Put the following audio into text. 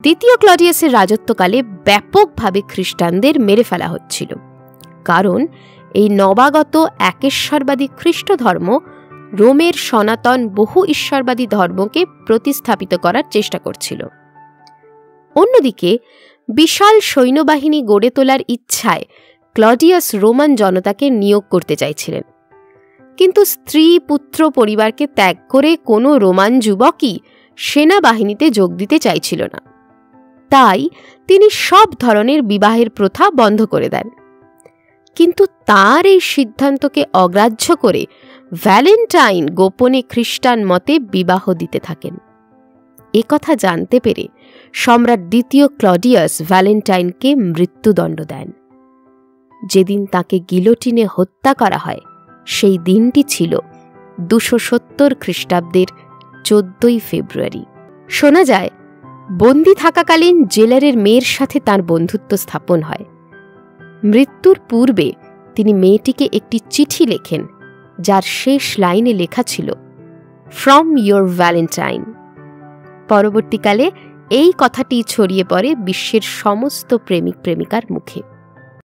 দ্বিতীয় ক্লডিয়াসের রাজত্বকালে ব্যাপকভাবে খ্রিস্টানদের মেরে ফেলা হচ্ছিল, কারণ এই নবাগত একেশ্বরবাদী খ্রিস্ট ধর্ম রোমের সনাতন বহু ঈশ্বরবাদী ধর্মকে প্রতিস্থাপিত করার চেষ্টা করছিল। অন্যদিকে বিশাল সৈন্যবাহিনী গড়ে তোলার ইচ্ছায় ক্লডিয়াস রোমান জনতাকে নিয়োগ করতে চাইছিলেন, কিন্তু স্ত্রী পুত্র পরিবারকে ত্যাগ করে কোনো রোমান যুবকই সেনাবাহিনীতে যোগ দিতে চাইছিল না। তাই তিনি সব ধরনের বিবাহের প্রথা বন্ধ করে দেন। কিন্তু তার এই সিদ্ধান্তকে অগ্রাহ্য করে ভ্যালেন্টাইন গোপনে খ্রিস্টান মতে বিবাহ দিতে থাকেন। একথা জানতে পেরে সম্রাট দ্বিতীয় ক্লডিয়াস ভ্যালেন্টাইনকে মৃত্যুদণ্ড দেন। যেদিন তাকে গিলোটিনে হত্যা করা হয় সেই দিনটি ছিল 270 খ্রিস্টাব্দের 14 ফেব্রুয়ারি। শোনা যায় বন্দি থাকাকালীন জেলারের মেয়ের সাথে তার বন্ধুত্ব স্থাপন হয়। মৃত্যুর পূর্বে তিনি মেয়েটিকে একটি চিঠি লেখেন, যার শেষ লাইনে লেখা ছিল, ফ্রম ইয়োর ভ্যালেন্টাইন। পরবর্তীকালে এই কথাটি ছড়িয়ে পড়ে বিশ্বের সমস্ত প্রেমিক প্রেমিকার মুখে।